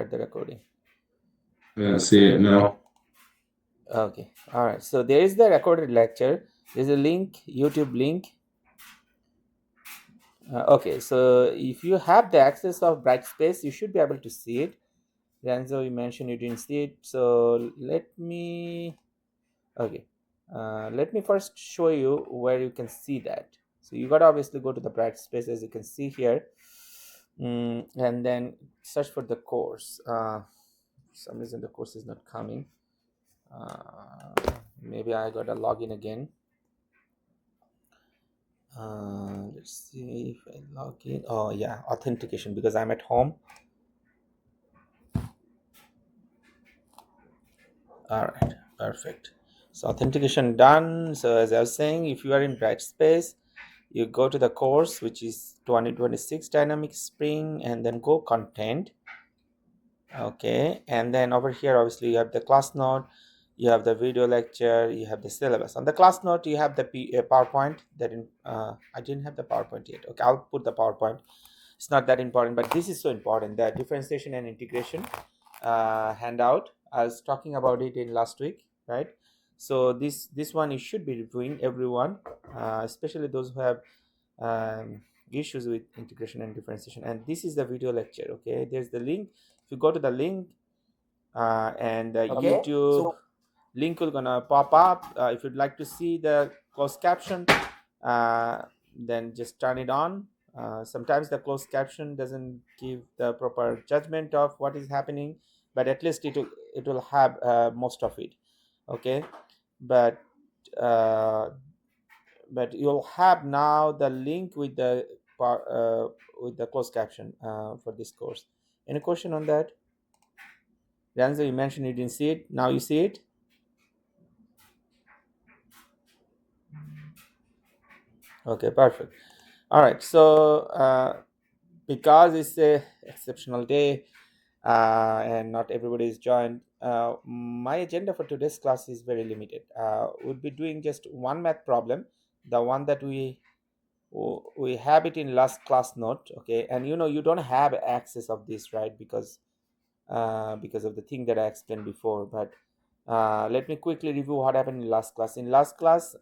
the recording. See it now. Okay. All right. So there is the recorded lecture. There's a link, YouTube link. Okay. So if you have the access of Brightspace, you should be able to see it. Ranzo, you mentioned you didn't see it. So let me. Okay. Let me first show you where you can see that. So you got to obviously go to the Brightspace, as you can see here, and then search for the course. For some reason the course is not coming. Maybe I got to log in again. Let's see if I log in. Oh yeah, authentication, because I'm at home. All right, perfect. So authentication done. So as I was saying, if you are in Brightspace, you go to the course, which is 2026 Dynamic Spring, and then go content. Okay, and then over here obviously you have the class note, you have the video lecture, you have the syllabus. On the class note you have the PowerPoint. I didn't have the PowerPoint yet. Okay, I'll put the PowerPoint. It's not that important, but this is so important, the differentiation and integration handout. I was talking about it in last week, right? So this one you should be reviewing, everyone, especially those who have issues with integration and differentiation. And this is the video lecture. Okay, there's the link. If you go to the link, and Okay. YouTube link will gonna pop up. If you'd like to see the closed caption, then just turn it on. Sometimes the closed caption doesn't give the proper judgment of what is happening, but at least it will have most of it. Okay, but uh, but you'll have now the link with the closed caption for this course. Any question on that? Danzo, you mentioned you didn't see it. Now you see it. Okay, perfect. All right. So because it's a exceptional day, and not everybody is joined, my agenda for today's class is very limited. We'll be doing just one math problem, the one that we have it in last class note. Okay, and you don't have access of this, right? Because of the thing that I explained before. But let me quickly review what happened in last class. In last class,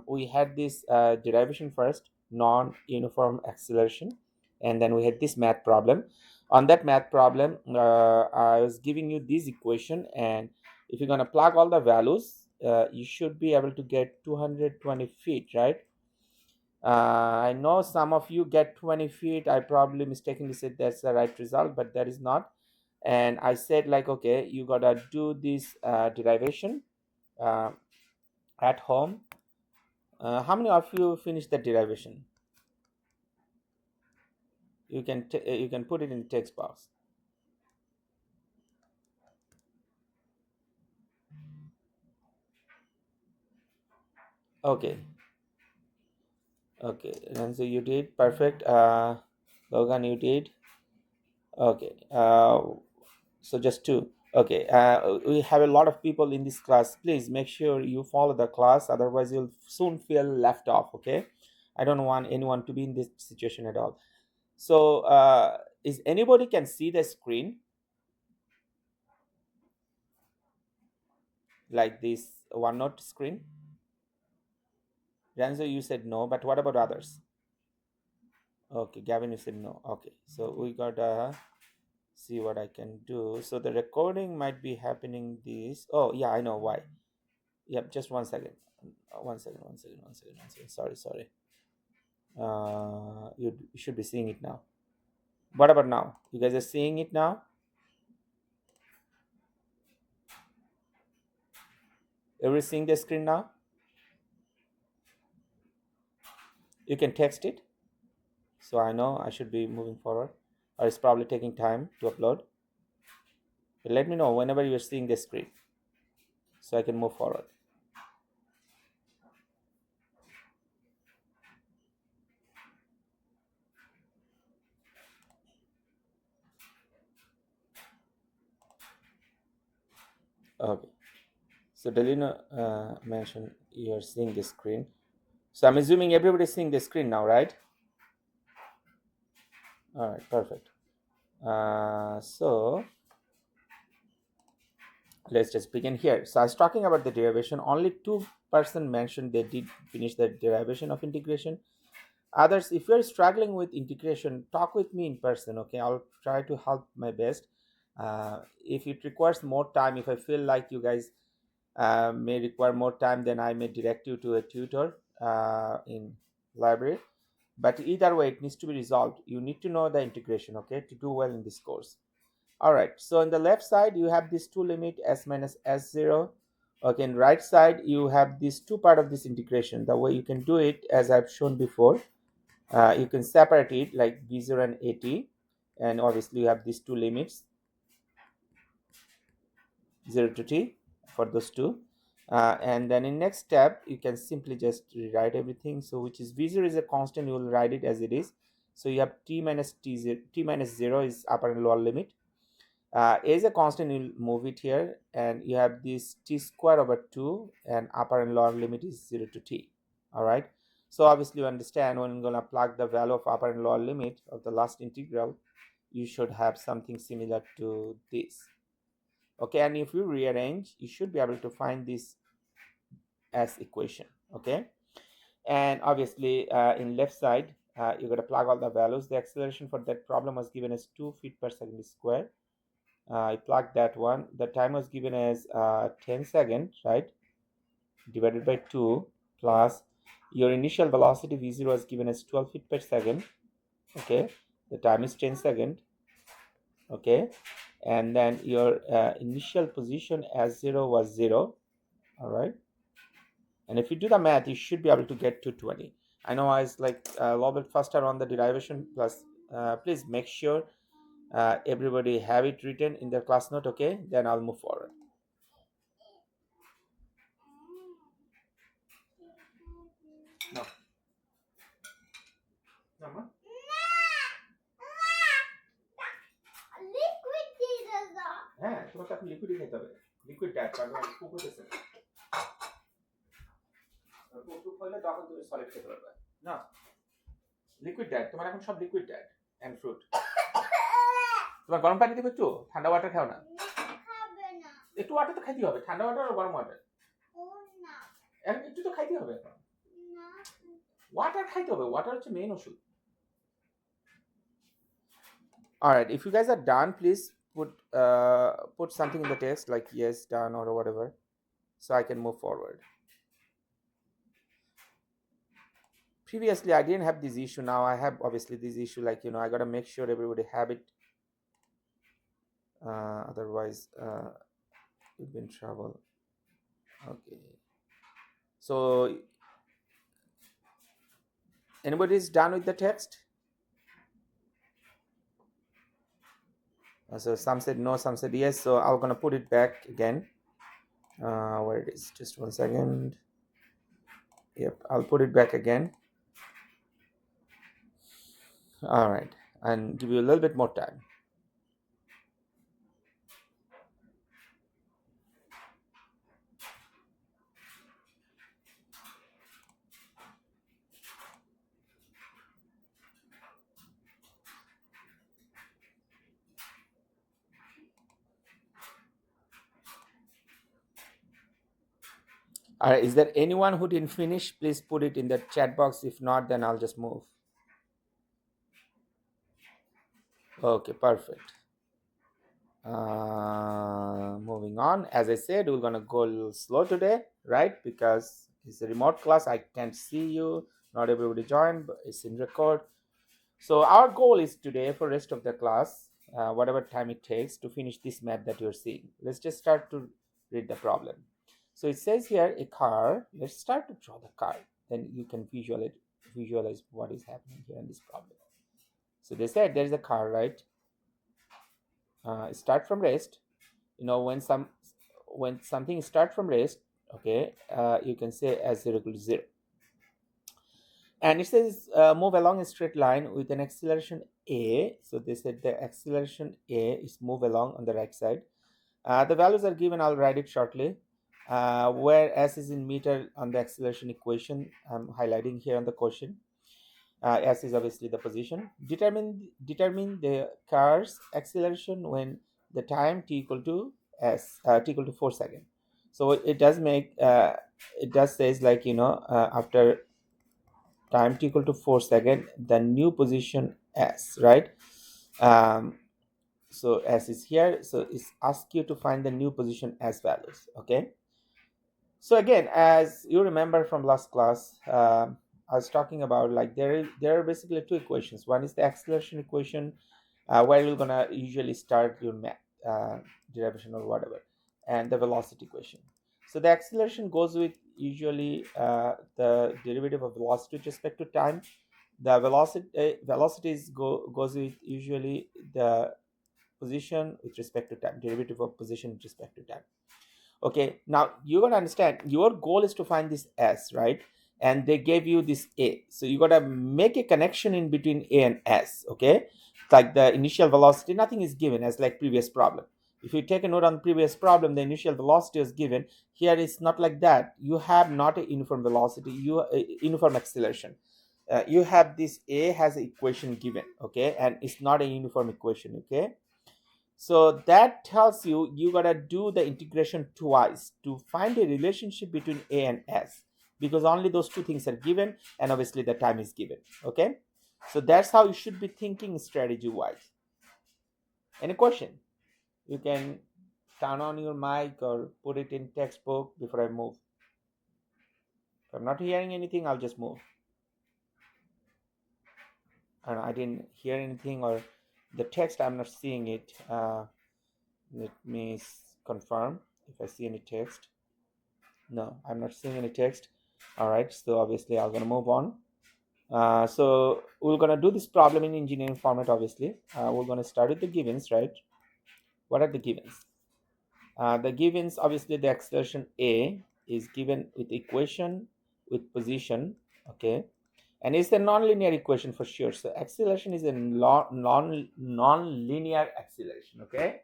we had this derivation first, non-uniform acceleration, and then we had this math problem. On that math problem, I was giving you this equation, and if you're gonna plug all the values, you should be able to get 220 feet, right? I know some of you get 20 feet. I probably mistakenly said that's the right result, but that is not. And I said, like, okay, you gotta do this derivation uh, at home. How many of you finished the derivation? You can put it in text box. Okay, okay. And so you did perfect. Logan, you did. Okay. So just two. Okay, we have a lot of people in this class. Please make sure you follow the class, otherwise you'll soon feel left off. Okay, I don't want anyone to be in this situation at all. So is anybody can see the screen like this OneNote screen? Ranzo, you said no, but what about others? Okay, Gavin, you said no. Okay, so we gotta see what I can do. So the recording might be happening this. Oh yeah, I know why. Yep, just 1 second. 1 second, 1 second, 1 second, 1 second. Sorry. You should be seeing it now. What about now? You guys are seeing it now? Everybody seeing the screen now? You can text it. So I know I should be moving forward. Or it's probably taking time to upload. But let me know whenever you're seeing the screen so I can move forward. Okay. So Delina mentioned you're seeing the screen. So I'm assuming everybody's seeing the screen now, right? All right, perfect. So let's just begin here. So I was talking about the derivation. Only 2% mentioned they did finish the derivation of integration. Others, if you're struggling with integration, talk with me in person. Okay, I'll try to help my best. If it requires more time, if I feel like you guys may require more time, then I may direct you to a tutor in library. But either way, it needs to be resolved. You need to know the integration, okay, to do well in this course. All right, so on the left side you have this two limit s minus s0. Okay, in right side you have these two part of this integration. The way you can do it, as I've shown before, you can separate it like b0 and at, and obviously you have these two limits 0 to t for those two. And then in next step you can simply just rewrite everything. So which is v0 is a constant, you will write it as it is. So you have t minus t0, t minus 0 is upper and lower limit. A is a constant, you'll move it here, and you have this t square over 2, and upper and lower limit is 0 to t. All right, so obviously you understand when you're going to plug the value of upper and lower limit of the last integral, you should have something similar to this. Okay, and if you rearrange, you should be able to find this as equation. Okay, and obviously in left side you're going to plug all the values. The acceleration for that problem was given as 2 feet per second square. I plugged that one. The time was given as 10 seconds, right? Divided by 2 plus your initial velocity v0 was given as 12 feet per second. Okay, the time is 10 seconds. Okay, and then your initial position as 0 was 0. All right, and if you do the math, you should be able to get to 20. I know I was like a little bit faster on the derivation. Plus, please make sure everybody have it written in their class note. Okay, then I'll move forward. No. No, হ্যাঁ তোমাকে এখন লিকুইডই খেতে হবে liquid diet কারণ cook হতেছে cook হলে তখন তুমি সলিড খেতে পারবে না লিকুইড ডায়েট তোমার এখন সব লিকুইড ডায়েট এন্ড ফ্রুট তোমার গরম পানি দেবে একটু ঠান্ডা ওয়াটার খাও না একটু ওয়াটার তো খাইতে হবে ঠান্ডা ওয়াটার আর গরম ওয়াটার এখন একটু তো খাইতে হবে এখন ওয়াটার খাইতে হবে ওয়াটার হচ্ছে মেইন ওষুধ Alright, if you guys are done, please put something in the text like yes, done, or whatever, so I can move forward. Previously I didn't have this issue. Now I have obviously this issue, like I gotta make sure everybody have it, otherwise you'll be in trouble. Okay, so anybody is done with the text? So some said no, some said yes, so I'm gonna put it back again. Where it is, just one second. Yep, I'll put it back again. All right, and give you a little bit more time. All right, is there anyone who didn't finish? Please put it in the chat box. If not, then I'll just move. Okay, perfect. Moving on. As I said, we're gonna go a little slow today, right? Because it's a remote class. I can't see you. Not everybody joined, but it's in record. So our goal is today for rest of the class, whatever time it takes to finish this math that you're seeing. Let's just start to read the problem. So it says here a car. Let's start to draw the car. Then you can visualize what is happening here in this problem. So they said there's a car, right? Start from rest. When something start from rest, okay, you can say as 0 equal to 0. And it says move along a straight line with an acceleration a. So they said the acceleration a is move along on the right side. The values are given. I'll write it shortly. Where s is in meter on the acceleration equation, I'm highlighting here on the question. S is obviously the position. Determine the car's acceleration when the time t equal to s t equal to 4 seconds. So it does make it does says like after time t equal to 4 seconds, the new position s, right? um, so s is here, so it's ask you to find the new position s values. Okay, so again, as you remember from last class, I was talking about like there are basically two equations. One is the acceleration equation, where you're gonna usually start your math derivation or whatever, and the velocity equation. So the acceleration goes with usually the derivative of velocity with respect to time. The velocities goes with usually the position with respect to time, derivative of position with respect to time. Okay, now you're gonna understand your goal is to find this s, right? And they gave you this a, so you gotta make a connection in between a and s. Okay, like the initial velocity, nothing is given as like previous problem. If you take a note on the previous problem, the initial velocity is given. Here it's not like that. You have not a uniform velocity, you a uniform acceleration. You have this a has an equation given, okay, and it's not a uniform equation. Okay, so that tells you you gotta do the integration twice to find a relationship between a and s, because only those two things are given, and obviously the time is given. Okay, so that's how you should be thinking strategy wise. Any question? You can turn on your mic or put it in textbook before I move. If I'm not hearing anything, I'll just move. I didn't hear anything, or the text I'm not seeing it. Let me confirm if I see any text. No, I'm not seeing any text. All right, so obviously I'm gonna move on. So we're gonna do this problem in engineering format. Obviously, we're gonna start with the givens, right? What are the givens? The givens, obviously, the acceleration a is given with equation with position. Okay, and it's a non-linear equation for sure. So acceleration is a non-linear acceleration. Okay.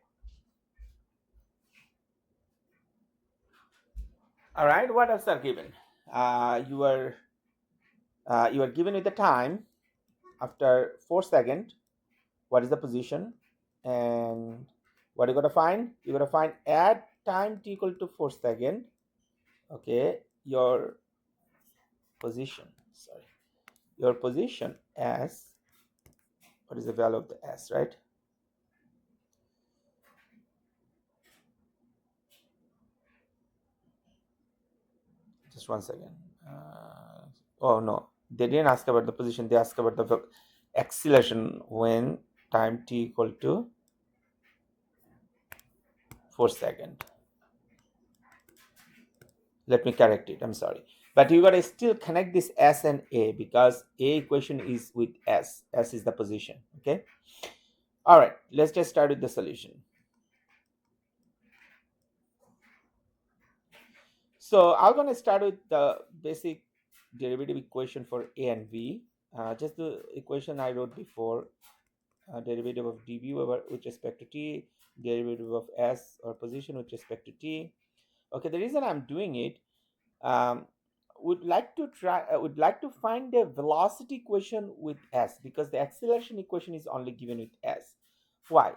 All right. What else are given? You are given with the time after 4 seconds. What is the position? And what you got to find? You got to find at time t equal to 4 seconds. Okay, your position. Sorry, your position as, what is the value of the s, right? Just 1 second. Oh no, they didn't ask about the position. They asked about the acceleration when time t equal to 4 seconds. Let me correct it, I'm sorry, but you got to still connect this s and a, because a equation is with s is the position. Okay, all right, let's just start with the solution. So I'm going to start with the basic derivative equation for a and v, just the equation I wrote before. Derivative of dv over with respect to t, derivative of s or position with respect to t. Okay, the reason I'm doing it, um, would like to find the velocity equation with s, because the acceleration equation is only given with s. Why?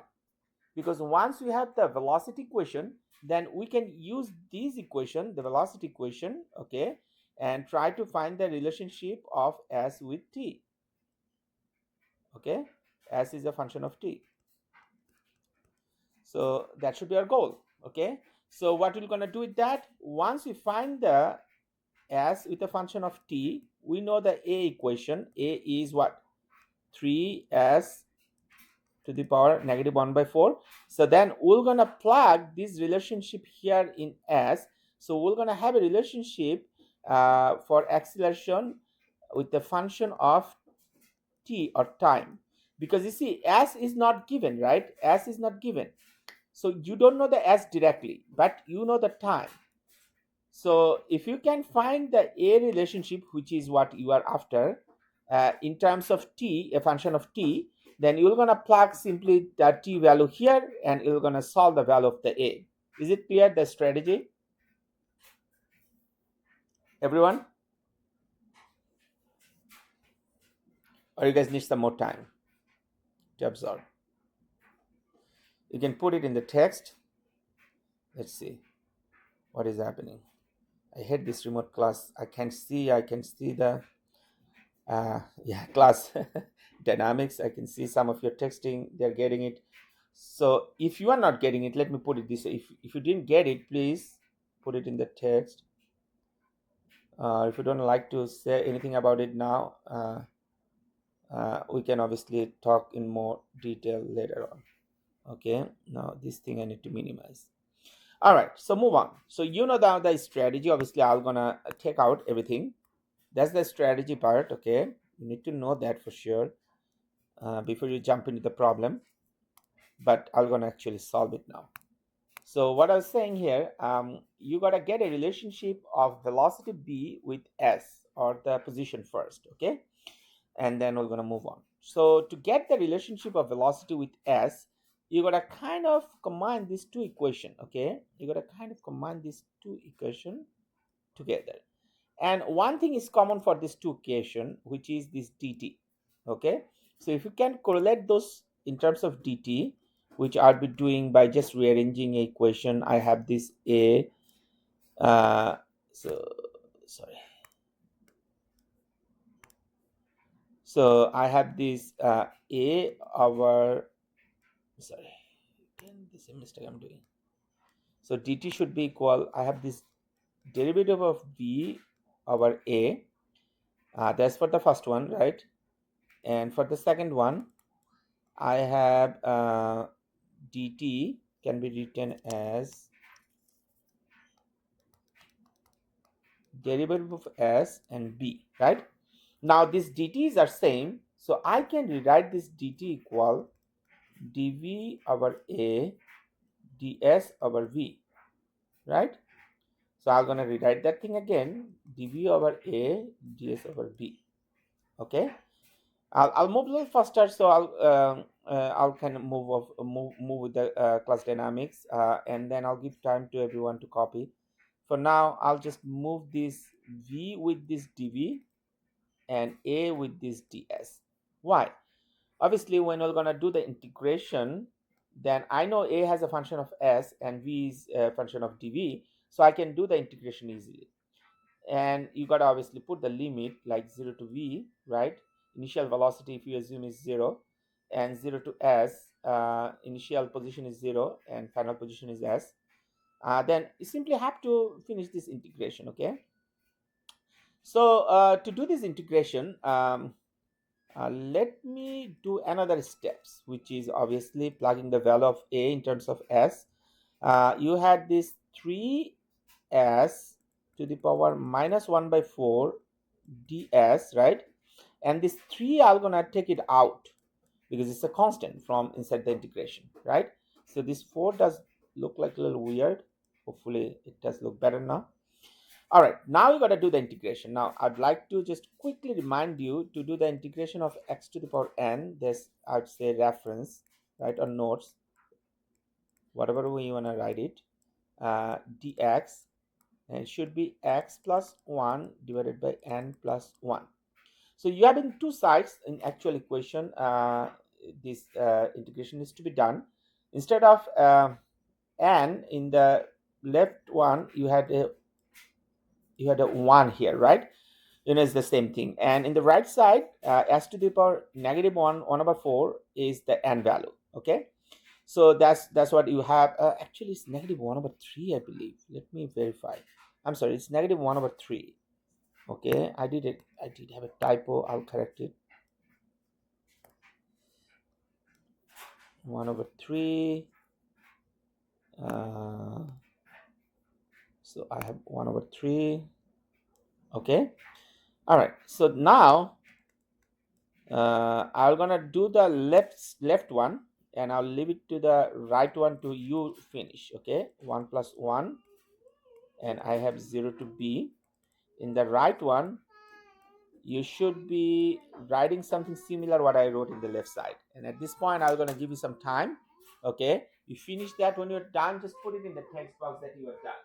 Because once we have the velocity equation, then we can use this equation, the velocity equation, okay, and try to find the relationship of s with t. Okay, s is a function of t, so that should be our goal. Okay, so what we're going to do with that, once we find the s with a function of t, we know the a equation. A is what? 3s to the power negative 1 by 4. So then we're gonna plug this relationship here in s. So we're gonna have a relationship for acceleration with the function of t or time, because you see s is not given, right? S is not given, so you don't know the s directly, but you know the time. So if you can find the a relationship, which is what you are after, in terms of t, a function of t, then you're gonna plug simply the t value here, and you're gonna solve the value of the a. Is it clear, the strategy, everyone? Or you guys need some more time to absorb? You can put it in the text. Let's see what is happening. I hate this remote class. I can see the yeah, class dynamics. I can see some of your texting. They're getting it. So if you are not getting it, let me put it this way. If you didn't get it, please put it in the text. If you don't like to say anything about it now, we can obviously talk in more detail later on. Okay, now this thing I need to minimize. All right, so move on. So you know now the strategy. Obviously, I'm gonna take out everything. That's the strategy part. Okay, you need to know that for sure before you jump into the problem. But I'm gonna actually solve it now. So what I was saying here, you gotta get a relationship of velocity b with s, or the position first. Okay, and then we're going to move on. So to get the relationship of velocity with s, you got to kind of combine these two equations. Okay, you got to kind of combine these two equations together, and one thing is common for these two equation, which is this dt. Okay, so if you can correlate those in terms of dt, which I'll be doing by just rearranging a equation. I have this a so sorry. So I have this a over, sorry, again the same mistake I'm doing. So dt should be equal, I have this derivative of b over a. That's for the first one, right? And for the second one, I have dt can be written as derivative of s and b, right? Now these dt's are same, so I can rewrite this dt equal dv over a ds over v, right? So I'm gonna rewrite that thing again, dv over a ds over b. Okay, I'll move a little faster, so I'll kind of move with the class dynamics, and then I'll give time to everyone to copy. For now, I'll just move this v with this dv and a with this ds. Why? Obviously, when we're gonna do the integration, then I know a has a function of s and v is a function of dv, so I can do the integration easily. And you got to obviously put the limit like 0 to v, right? Initial velocity, if you assume, is 0, and 0 to s, initial position is 0 and final position is s. Then you simply have to finish this integration. Okay, so to do this integration, let me do another steps, which is obviously plugging the value of a in terms of s. You had this 3s to the power minus 1 by 4 ds, right? And this 3 I'm gonna take it out because it's a constant from inside the integration, right? So this 4 does look like a little weird. Hopefully it does look better now. All right, now you got to do the integration. Now I'd like to just quickly remind you to do the integration of x to the power n. This I'd say reference, right, or notes, whatever way you want to write it, dx, and it should be x plus 1 divided by n plus 1. So you have in two sides in actual equation. This integration is to be done. Instead of n in the left one, you had a 1 here, right? You know, it's the same thing. And in the right side, s to the power negative 1 1 over 4 is the n value. Okay, so that's what you have. Actually, it's negative 1 over 3, I believe. Let me verify. I'm sorry, it's negative 1 over 3. Okay, I did have a typo. I'll correct it. 1 over 3. So I have 1 over 3. Okay, all right, so now I'm gonna do the left one, and I'll leave it to the right one to you finish. Okay, 1 plus 1, and I have 0 to b. In the right one, you should be writing something similar what I wrote in the left side. And at this point, I'm gonna give you some time. Okay, you finish that. When you're done, just put it in the text box that you are done.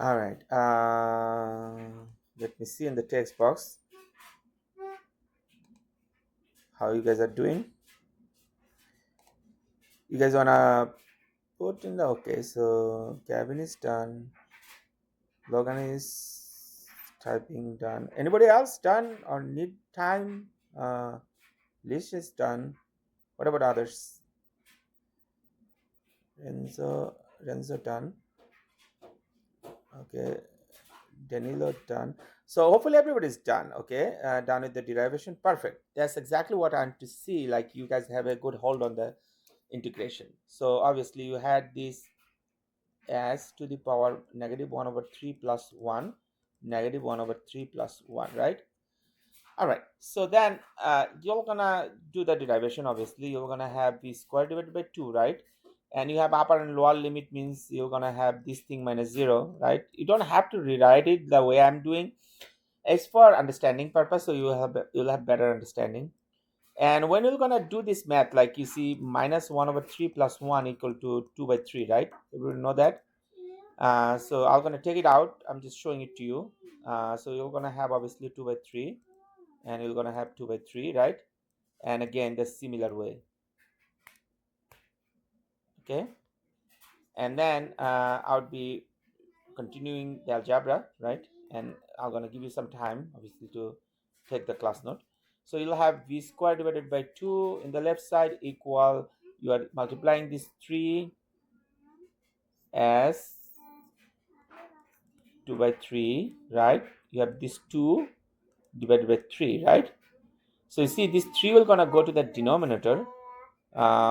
All right. Let me see in the text box how you guys are doing. You guys wanna put in the okay? So Gavin is done. Logan is typing done. Anybody else done or need time? Lish is done. What about others? Renzo done. Okay. Danilo done. So hopefully everybody's done. Okay, done with the derivation. Perfect. That's exactly what I'm to see. Like you guys have a good hold on the integration. So obviously you had this as to the power negative 1 over 3 plus 1, negative 1 over 3 plus 1, right? All right. So then you're gonna do the derivation. Obviously you're gonna have the square divided by 2, right? And you have upper and lower limit means you're gonna have this thing minus 0, right? You don't have to rewrite it the way I'm doing. It's for understanding purpose, so you'll have better understanding. And when you're gonna do this math, like you see minus 1 over 3 plus 1 equal to 2 by 3, right? Everyone know that. So I'm gonna take it out. I'm just showing it to you. So you're gonna have obviously 2 by 3, and you're gonna have 2 by 3, right? And again the similar way. Okay, and then I would be continuing the algebra, right? And I'm gonna give you some time obviously to take the class note. So you'll have v square divided by 2 in the left side equal, you are multiplying this 3 as 2 by 3, right? You have this 2 divided by 3, right? So you see this 3 will gonna go to the denominator,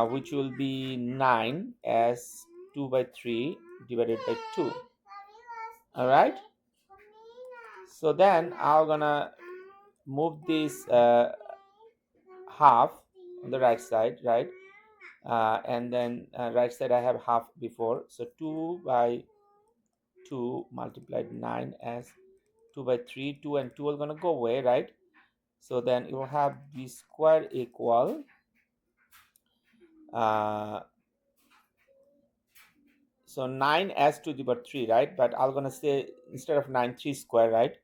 which will be 9 as 2 by 3 divided by 2. All right. So then I'm gonna move this half on the right side, right? And then right side I have half before, so 2 by 2 multiplied 9 as 2 by 3. 2 and 2 are gonna go away, right? So then you will have b square equal so 9 as to the power 3, right? But I'm gonna say instead of 9 3 square, right?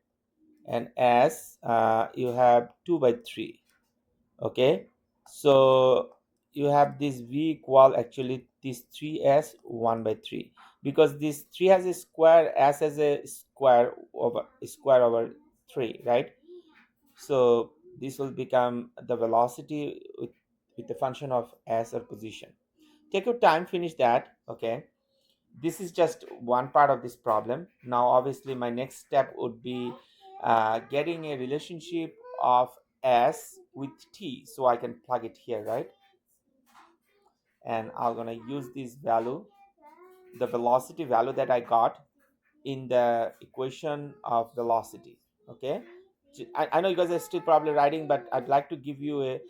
And as you have 2 by 3. Okay, so you have this v equal actually this 3 as 1 by 3, because this 3 has a square, s has a square over 3, right? So this will become the velocity with the function of s or position. Take your time, finish that. Okay, this is just one part of this problem. Now obviously my next step would be getting a relationship of s with t, so I can plug it here, right? And I'm gonna use this value, the velocity value that I got in the equation of velocity. Okay, I know you guys are still probably writing, but I'd like to give you a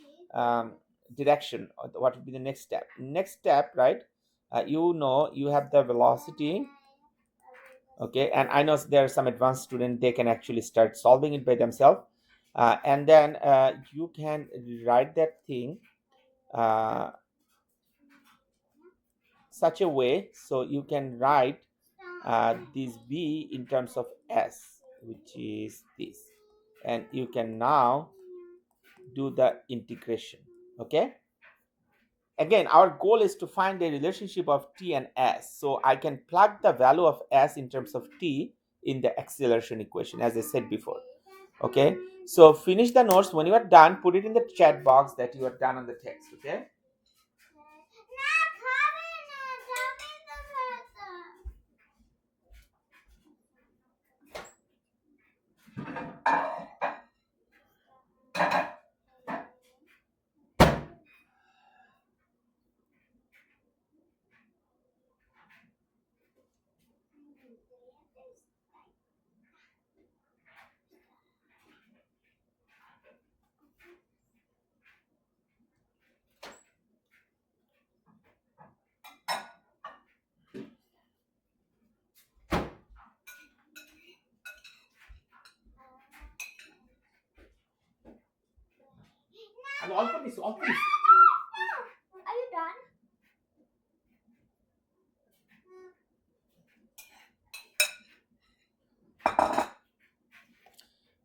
direction of what would be the next step, right? You have the velocity. Okay, and I know there are some advanced students, they can actually start solving it by themselves, and then you can write that thing uh, such a way so you can write this v in terms of s, which is this, and you can now do the integration. Okay, again our goal is to find a relationship of t and s, so I can plug the value of s in terms of t in the acceleration equation, as I said before. Okay, so finish the notes. When you are done, put it in the chat box that you are done on the text. Okay, and all for this, all for this. Are you done?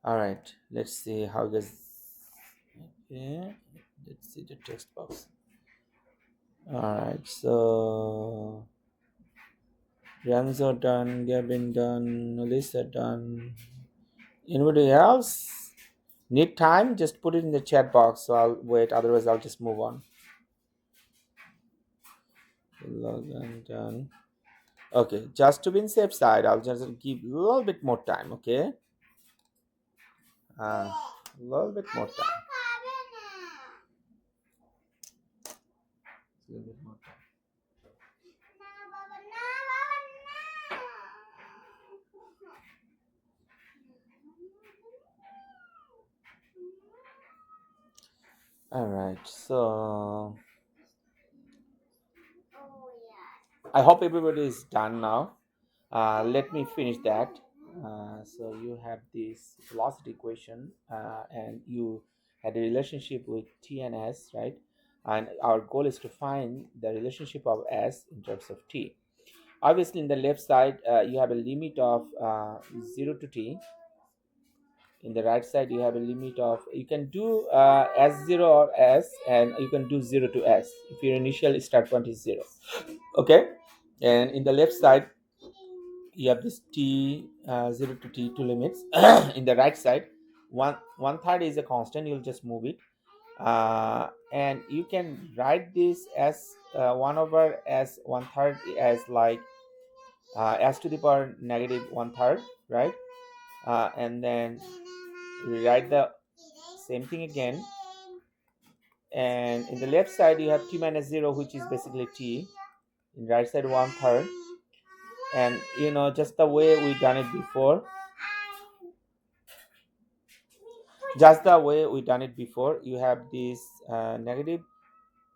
All right, let's see how does. Okay, let's see the text box. All right, so Renzo done, Gavin done, Melissa done. Anybody else need time? Just put it in the chat box. So I'll wait. Otherwise, I'll just move on. Login done. Okay, just to be in safe side, I'll just give a little bit more time. Okay, a little bit more time. A little bit more time. All right, so I hope everybody is done now. Let me finish that. So you have this velocity equation, and you had a relationship with t and s, right? And our goal is to find the relationship of s in terms of t. Obviously, in the left side, you have a limit of 0 to t. In the right side, you have a limit of, you can do s0 or s, and you can do 0 to s if your initial start point is 0. Okay, and in the left side, you have this t 0 to t, two limits. In the right side, one third is a constant, you'll just move it, and you can write this as 1 over s one third as like s to the power negative one third, right? And then rewrite the same thing again, and in the left side you have t minus 0, which is basically t. In right side, one third, and just the way we done it before, you have this negative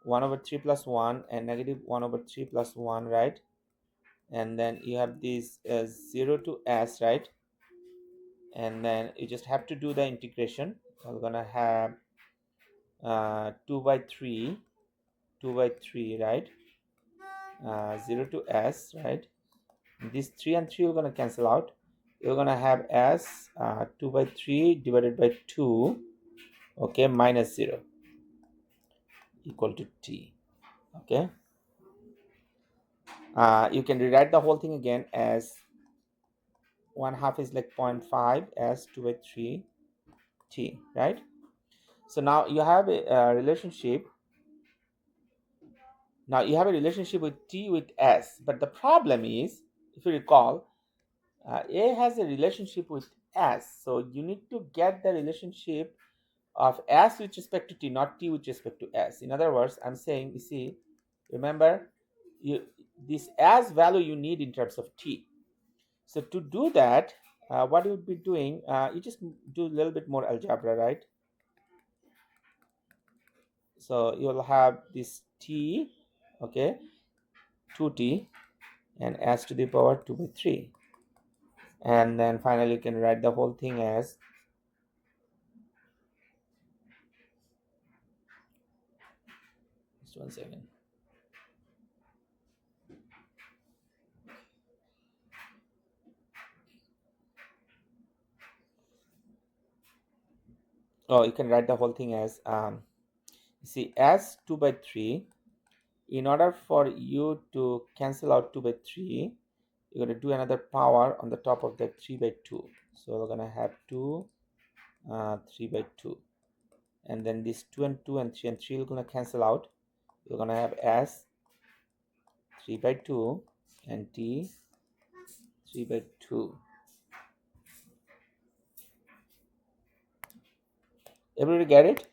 1 over 3 plus 1 and negative 1 over 3 plus 1, right? And then you have this 0 to s, right? And then you just have to do the integration. We're gonna have 2 by 3, right? 0 to s, right? This 3 and 3 we're gonna cancel out. You're gonna have s 2 by 3 divided by 2, okay, minus 0 equal to t. Okay, you can rewrite the whole thing again as 1/2 is like 0.5 s 2 by 3 t, right? So now you have a relationship. Now you have a relationship with t with s, but the problem is, if you recall, a has a relationship with s, so you need to get the relationship of s with respect to t, not t with respect to s. In other words, I'm saying, you see, remember, this s value you need in terms of t. So to do that, what you would be doing, you just do a little bit more algebra, right? So you will have this t, okay, 2t, and s to the power 2 by 3. And then finally you can write the whole thing as, just one second. Oh, you can write the whole thing as, you see, s 2 by 3. In order for you to cancel out 2 by 3, you're going to do another power on the top of that 3 by 2. So we're going to have 2 3 by 2, and then this 2 and 2 and 3 and 3 are going to cancel out. You're going to have s 3 by 2 and t 3 by 2. Everybody get it?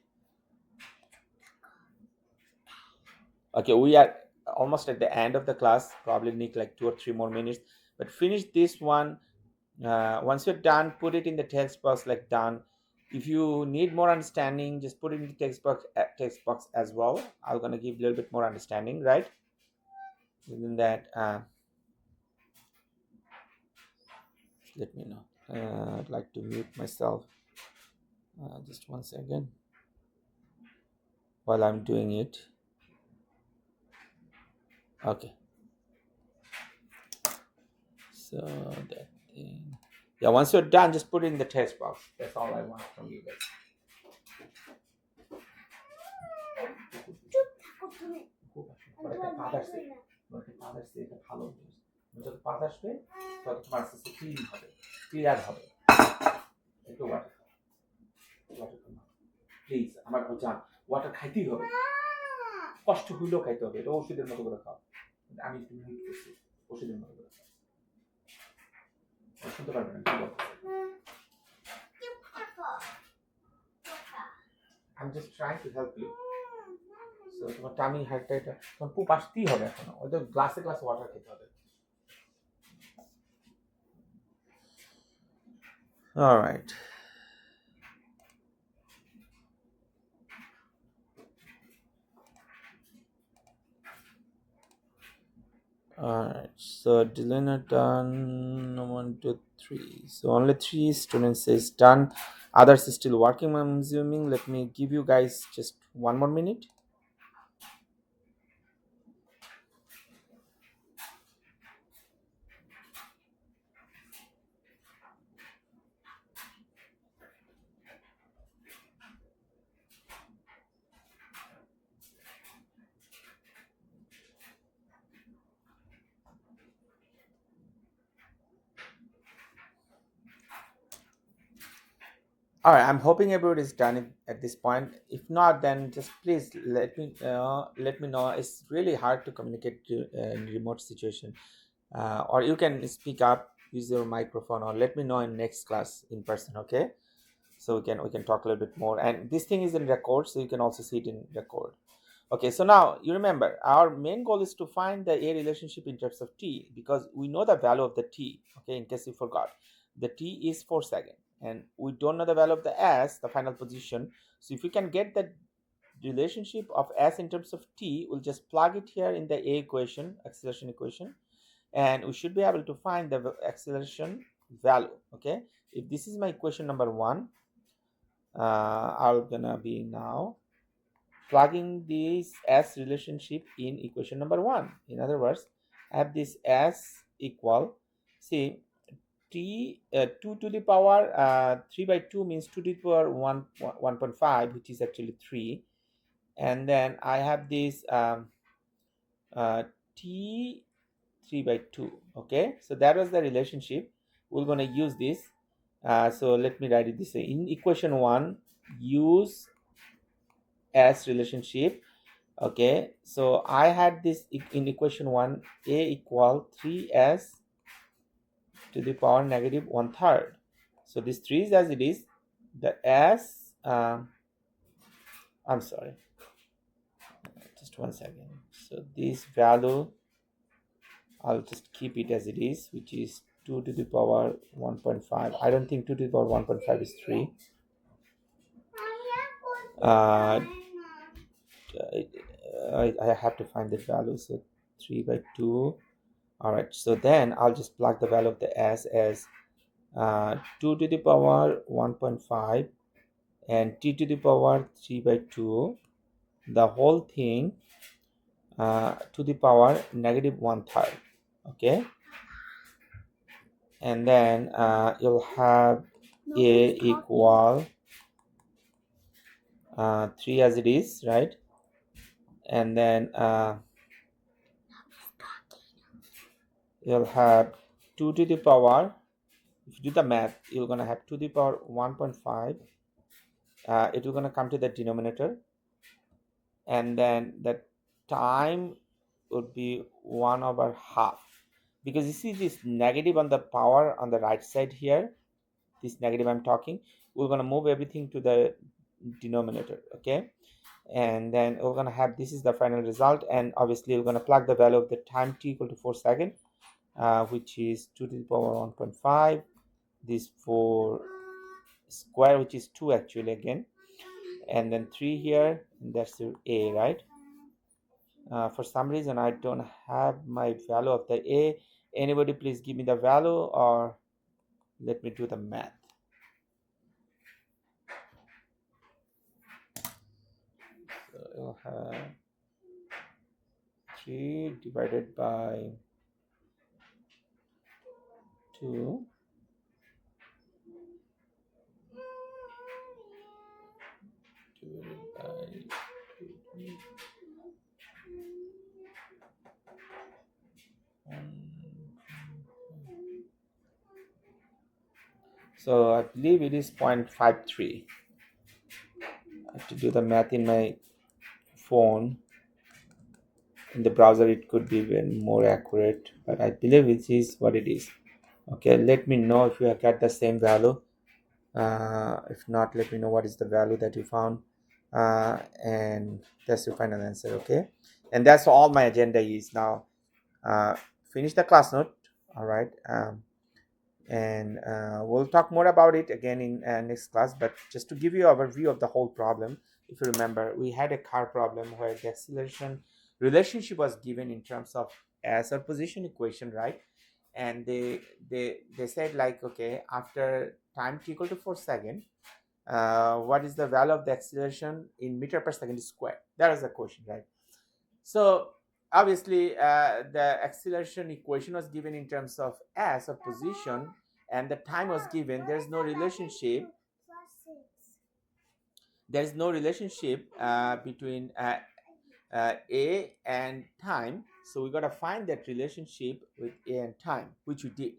Okay, we are almost at the end of the class. Probably need like 2 or 3 more minutes, but finish this one. Once you're done, put it in the text box like done. If you need more understanding, just put it in the text box as well. I'm gonna give a little bit more understanding, right? Within that, let me know. I'd like to mute myself. Just one second while I'm doing it. Okay. So that thing. Yeah, once you're done, just put it in the text box. That's all I want from you guys. চুপ থাকো তুমি খুব একটা পাত আসছে পাত আসছে এটা ভালো নিউজ যত পাত আসবে তত তোমার আস্তে আস্তে ক্লিন হবে ক্লিয়ার হবে একটু ওয়াটার প্লিজ আমার জান ওয়াটার খাইতেই হবে কষ্ট হইলেও খাইতে হবে এটা ওষুধের মতো করে খাও আমি তুমি হিট করছি ওষুধের মতো করে খাও শুনতে পারবে না কি বলতে চুপ থাকো I'm just trying to help you. So তোমার টামি হাইটটা এটা তোমার পুপ আসতেই হবে এখনো ওই তো গ্লাসে গ্লাসে ওয়াটার খেতে হবে alright alright so Dylan are done 1 2 3 so only 3 students is done others is still working I'm assuming let me give you guys just 1 more minute all right I'm hoping everybody is done at this point if not then just please let me know it's really hard to communicate in remote situation or you can speak up use your microphone or let me know in next class in person okay so we can talk a little bit more and this thing is in record so you can also see it in record okay so now you remember our main goal is to find the A relationship in terms of T because we know the value of the T okay in case you forgot the T is 4 seconds and we don't know the value of the S the final position so if we can get the relationship of S in terms of T we'll just plug it here in the A equation acceleration equation and we should be able to find the acceleration value okay if this is my equation number 1 I'm gonna be now plugging this S relationship in equation number 1 in other words I have this S equal see T 2 to the power 3 by 2 means 2 to the power 1.5 which is actually 3 and then I have this T 3 by 2 okay so that was the relationship we're going to use this so let me write it this way in equation 1 use S relationship okay so I had this in equation 1 A equal 3S to the power negative 1/3 so this 3 is as it is the S I'm sorry just 1 second so this value I'll just keep it as it is which is 2 to the power 1.5 I don't think 2 to the power 1.5 is 3 I have to find the value so 3 by 2 all right so then I'll just plug the value of the S as 2 to the power 1.5 and T to the power 3 by 2 the whole thing to the power negative 1/3 okay and then you'll have A equal 3 as it is right and then you'll have 2 to the power if you do the math you're going to have 2 to the power 1.5 it will going to come to the denominator and then the time would be 1/2 because you see this negative on the power on the right side here this negative I'm talking we're going to move everything to the denominator okay and then we're going to have this is the final result and obviously we're going to plug the value of the time t equal to 4 seconds which is 2 to the power 1.5 this 4 square which is 2 actually again and then 3 here and that's your A right for some reason I don't have my value of the A anybody please give me the value or let me do the math so you'll have 3 divided by 2 So I believe it is 0.53. I have to do the math in my phone. In the browser it could be even more accurate, but I believe it is what it is. Okay, let me know if you have got the same value. If not, let me know what is the value that you found, and that's your final answer. Okay, and that's all my agenda is now. Finish the class note. All right, and we'll talk more about it again in next class, but just to give you an overview of the whole problem, if you remember, we had a car problem where the acceleration relationship was given in terms of as a position equation, right? And they said, like, okay, after time t equal to 4 seconds, what is the value of the acceleration in meter per second square? That is the question, right? So obviously the acceleration equation was given in terms of s of position, and the time was given. There's no relationship. There's no relationship between a and time. So we got to find that relationship with a and time, which we did.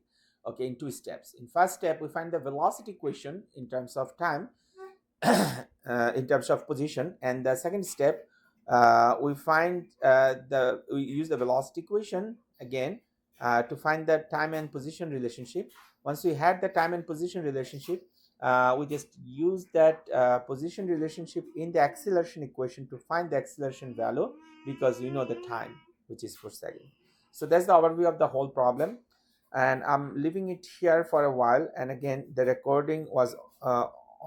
Okay, in 2 steps. In first step, we find the velocity equation in terms of time, in terms of position, and the second step, we use the velocity equation again to find the time and position relationship. Once we had the time and position relationship, we just use that position relationship in the acceleration equation to find the acceleration value, because we know the time, which is 4 seconds. So that's the overview of the whole problem, and I'm leaving it here for a while. And again, the recording was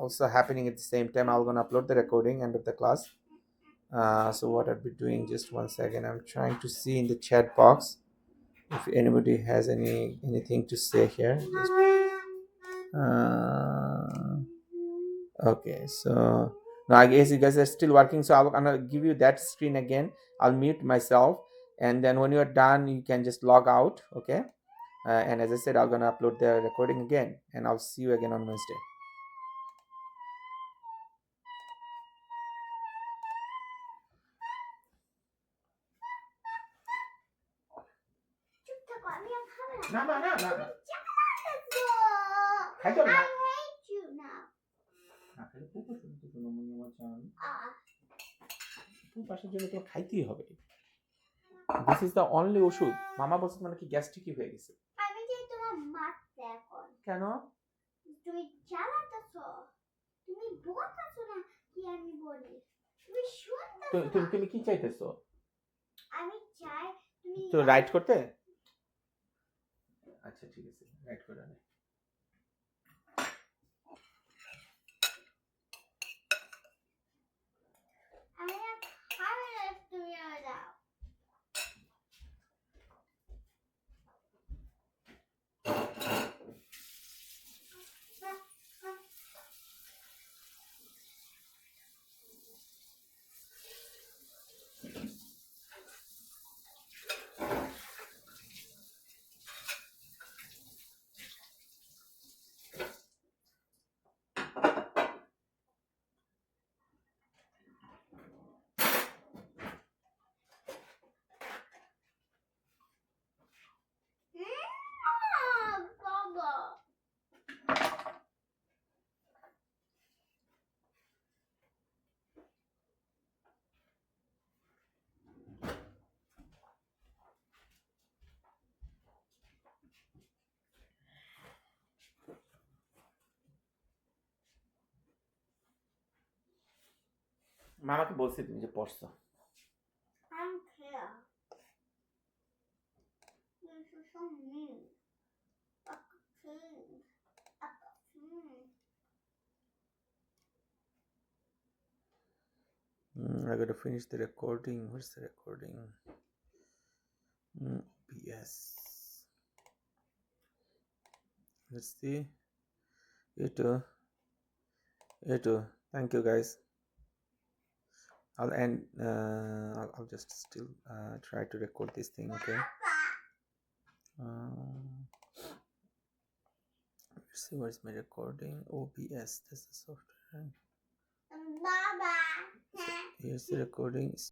also happening at the same time. I'm gonna upload the recording end of the class. So what I'll be doing, just 1 second, I'm trying to see in the chat box if anybody has anything to say here. Okay, so now I guess you guys are still working, so I'm gonna give you that screen again. I'll mute myself, and then when you're done, you can just log out. Okay, and as I said, I'm gonna upload the recording again, and I'll see you again on Wednesday. No. I hate you now. খাইতেই হবে। This is the only ওষুধ। মামা বলছে মানে কি গ্যাস্ট্রিকই হয়ে গেছে। আমি যে তোমার মারতে এখন। কেন? তুমি চালাতেছো। তুমি বলতেছো না কি আমি বলি। তুমি শুনতেছো না। তুমি কি চাইতেছো? আমি চাই তুমি তো রাইট করতে? আচ্ছা ঠিক আছে, রাইট করে নে। আমি খাবে না তুমি দাও। বাবা মামাকে বলছি তুমি যে পড়ছো। I don't care. This is so mean. A king. A king. I gotta finish the recording. Where's the recording? Yes. Let's see. You too. Thank you, guys. I'll end. I'll just still try to record this thing. Okay. Let's see, where's my recording? OBS. This is the software. Baba. Here's the recording.